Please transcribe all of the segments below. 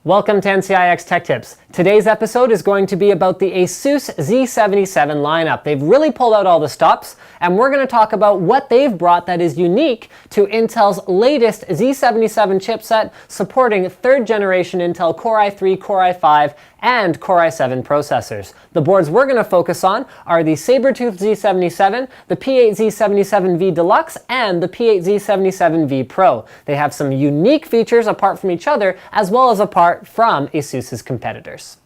Welcome to NCIX Tech Tips. Today's episode is going to be about the Asus Z77 lineup. They've really pulled out all the stops, and we're going to talk about what they've brought that is unique to Intel's latest Z77 chipset, supporting third generation Intel Core i3, Core i5, and Core i7 processors. The boards we're going to focus on are the Sabertooth Z77, the P8Z77V Deluxe, and the P8Z77V Pro. They have some unique features apart from each other, as well as apart from Asus's competitors.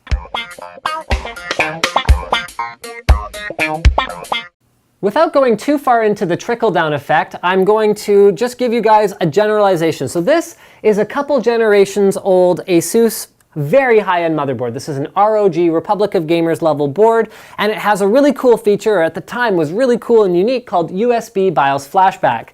Without going too far into the trickle-down effect, I'm going to just give you guys a generalization. So this is a couple generations old Asus very high-end motherboard. This is an ROG, Republic of Gamers level board, and it has a really cool feature, or at the time was really cool and unique, called USB BIOS flashback.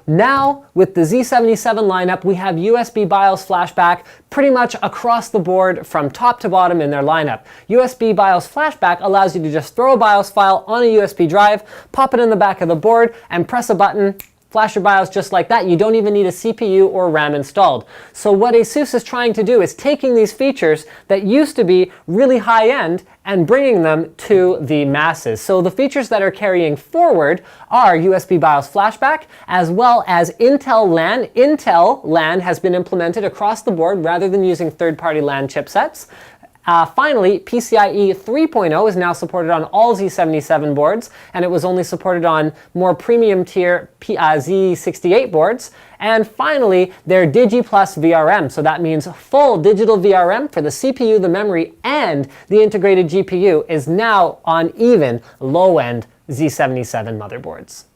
Now, with the Z77 lineup, we have USB BIOS flashback pretty much across the board from top to bottom in their lineup. USB BIOS flashback allows you to just throw a BIOS file on a USB drive, pop it in the back of the board, and press a button, flash your BIOS just like that. You don't even need a CPU or RAM installed. So what Asus is trying to do is taking these features that used to be really high-end and bringing them to the masses. So the features that are carrying forward are USB BIOS flashback, as well as Intel LAN. Intel LAN has been implemented across the board rather than using third-party LAN chipsets. Finally, PCIe 3.0 is now supported on all Z77 boards, and it was only supported on more premium tier Z68 boards. And finally, their Digi Plus VRM. So that means full digital VRM for the CPU, the memory, and the integrated GPU is now on even low-end Z77 motherboards.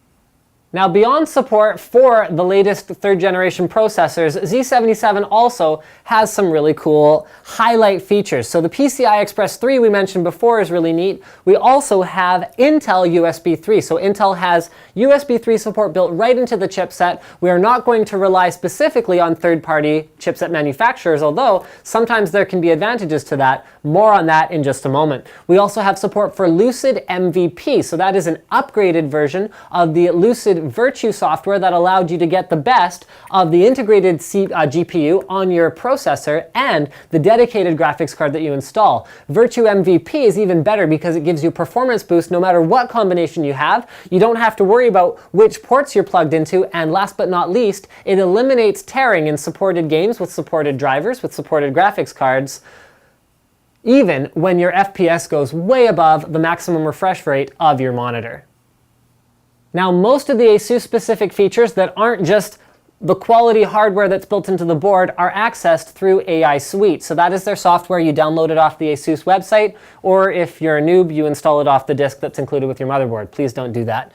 Now, beyond support for the latest third generation processors, Z77 also has some really cool highlight features. So the PCI Express 3 we mentioned before is really neat. We also have Intel USB 3. So Intel has USB 3 support built right into the chipset. We are not going to rely specifically on third-party chipset manufacturers, although sometimes there can be advantages to that. More on that in just a moment. We also have support for Lucid MVP. So that is an upgraded version of the Lucid Virtue software that allowed you to get the best of the integrated GPU on your processor and the dedicated graphics card that you install. Virtue MVP is even better because it gives you performance boost no matter what combination you have. You don't have to worry about which ports you're plugged into, and last but not least, it eliminates tearing in supported games with supported drivers, with supported graphics cards, even when your FPS goes way above the maximum refresh rate of your monitor. Now, most of the Asus specific features that aren't just the quality hardware that's built into the board are accessed through AI Suite. So that is their software. You download it off the Asus website, or if you're a noob, you install it off the disk that's included with your motherboard. Please don't do that.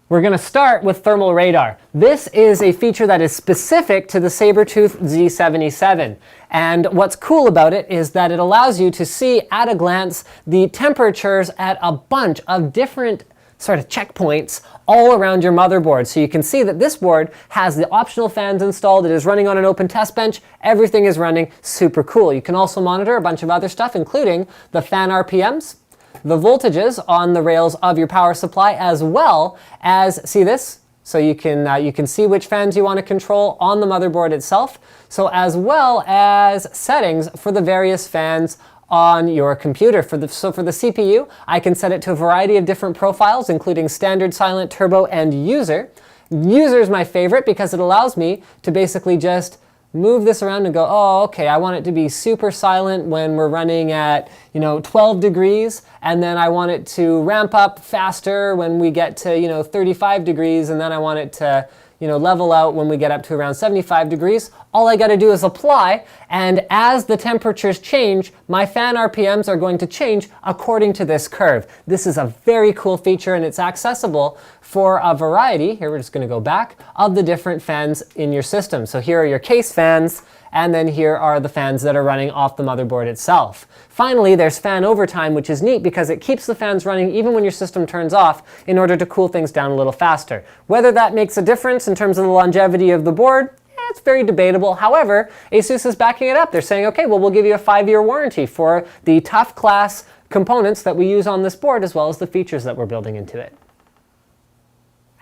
We're going to start with thermal radar. This is a feature that is specific to the Sabertooth Z77. And what's cool about it is that it allows you to see at a glance the temperatures at a bunch of different sort of checkpoints all around your motherboard. So you can see that this board has the optional fans installed. It is running on an open test bench. Everything is running super cool. You can also monitor a bunch of other stuff, including the fan RPMs, the voltages on the rails of your power supply, as well as, see this? So you can see which fans you want to control on the motherboard itself. So as well as settings for the various fans on your computer. So for the CPU, I can set it to a variety of different profiles, including standard, silent, turbo, and user. User is my favorite because it allows me to basically just move this around and go, oh, okay, I want it to be super silent when we're running at 12 degrees, and then I want it to ramp up faster when we get to 35 degrees, and then I want it to level out when we get up to around 75 degrees. All I got to do is apply, and as the temperatures change, my fan RPMs are going to change according to this curve. This is a very cool feature, and it's accessible for a variety, here we're just going to go back, of the different fans in your system. So here are your case fans, and then here are the fans that are running off the motherboard itself. Finally, there's fan overtime, which is neat because it keeps the fans running even when your system turns off in order to cool things down a little faster. Whether that makes a difference in terms of the longevity of the board, it's very debatable. However, Asus is backing it up. They're saying, okay, well, we'll give you a 5-year warranty for the tough class components that we use on this board, as well as the features that we're building into it.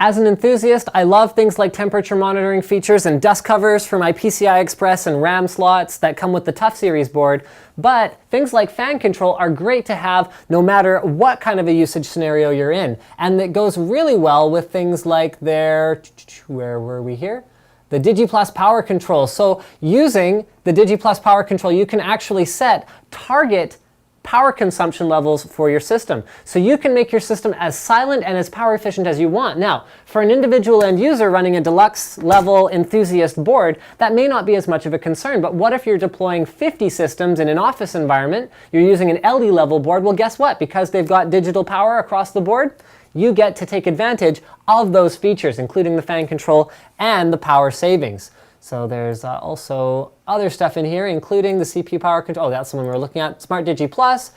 As an enthusiast, I love things like temperature monitoring features and dust covers for my PCI Express and RAM slots that come with the TUF series board, but things like fan control are great to have no matter what kind of a usage scenario you're in. And it goes really well with things like their, where were we here? The DigiPlus power control. So using the DigiPlus power control, you can actually set target power consumption levels for your system. So you can make your system as silent and as power efficient as you want. Now, for an individual end user running a deluxe level enthusiast board, that may not be as much of a concern, but what if you're deploying 50 systems in an office environment, you're using an LE level board? Well, guess what? Because they've got digital power across the board, you get to take advantage of those features, including the fan control and the power savings. So there's also other stuff in here, including the CPU power control. Oh, that's the one we're looking at, Smart Digi Plus,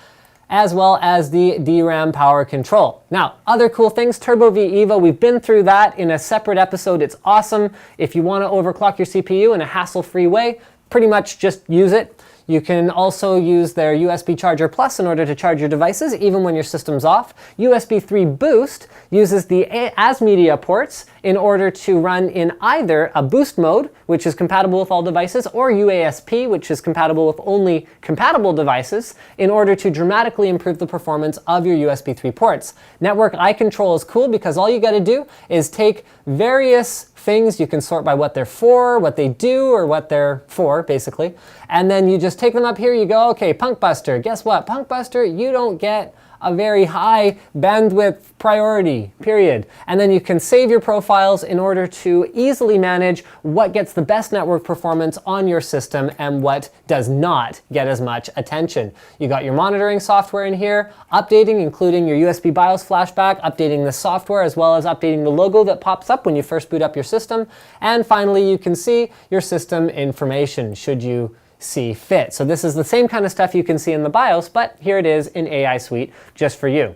as well as the DRAM power control. Now, other cool things, Turbo V Evo, we've been through that in a separate episode. It's awesome. If you want to overclock your CPU in a hassle-free way, pretty much just use it. You can also use their USB Charger Plus in order to charge your devices even when your system's off. USB 3 Boost uses the as-media ports in order to run in either a boost mode, which is compatible with all devices, or UASP, which is compatible with only compatible devices, in order to dramatically improve the performance of your USB 3 ports. Network eye control is cool because all you got to do is take various things, you can sort by what they're for, what they do, or what they're for, basically. And then you just take them up here, you go, okay, Punk Buster. Guess what? Punk Buster, you don't get a very high bandwidth priority, period. And then you can save your profiles in order to easily manage what gets the best network performance on your system and what does not get as much attention. You got your monitoring software in here, updating, including your USB BIOS flashback, updating the software, as well as updating the logo that pops up when you first boot up your system. And finally, you can see your system information, should you see fit. So this is the same kind of stuff you can see in the BIOS, but here it is in AI Suite just for you.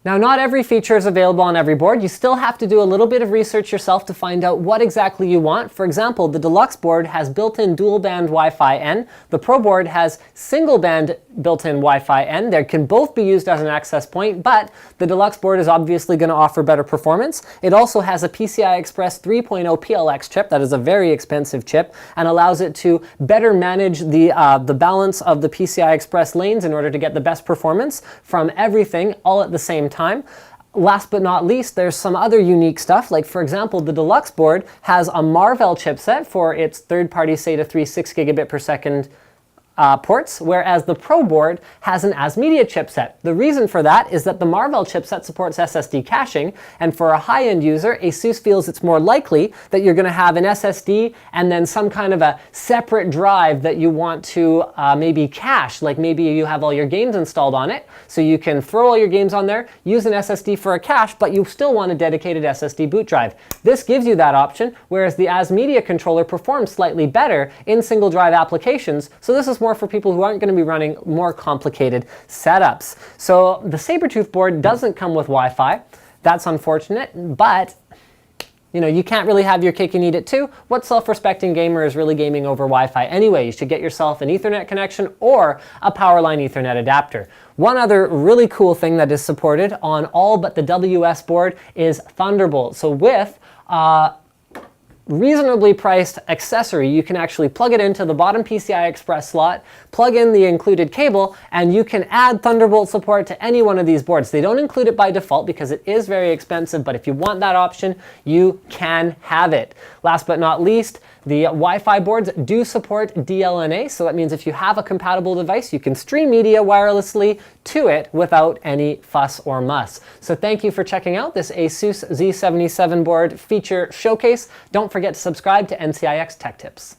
Now, not every feature is available on every board. You still have to do a little bit of research yourself to find out what exactly you want. For example, the Deluxe board has built-in dual-band Wi-Fi N. The Pro board has single-band built-in Wi-Fi N. They can both be used as an access point, but the Deluxe board is obviously going to offer better performance. It also has a PCI Express 3.0 PLX chip. That is a very expensive chip and allows it to better manage the balance of the PCI Express lanes in order to get the best performance from everything all at the same time. Last but not least, there's some other unique stuff, like for example, the Deluxe board has a Marvell chipset for its third-party SATA 3 6 gigabit per second ports, whereas the Pro board has an as-media chipset. The reason for that is that the Marvell chipset supports SSD caching, and for a high-end user, Asus feels it's more likely that you're going to have an SSD and then some kind of a separate drive that you want to maybe cache, like maybe you have all your games installed on it, so you can throw all your games on there, use an SSD for a cache, but you still want a dedicated SSD boot drive. This gives you that option, whereas the as-media controller performs slightly better in single drive applications, so this is more for people who aren't going to be running more complicated setups. So the Sabertooth board doesn't come with Wi-Fi. That's unfortunate, but you can't really have your cake and eat it too. What self-respecting gamer is really gaming over Wi-Fi anyway? You should get yourself an Ethernet connection or a Powerline Ethernet adapter. One other really cool thing that is supported on all but the WS board is Thunderbolt. So with reasonably priced accessory, you can actually plug it into the bottom PCI Express slot, plug in the included cable, and you can add Thunderbolt support to any one of these boards. They don't include it by default because it is very expensive, but if you want that option, you can have it. Last but not least, the Wi-Fi boards do support DLNA, so that means if you have a compatible device, you can stream media wirelessly to it without any fuss or muss. So thank you for checking out this Asus Z77 board feature showcase. Don't forget to subscribe to NCIX Tech Tips.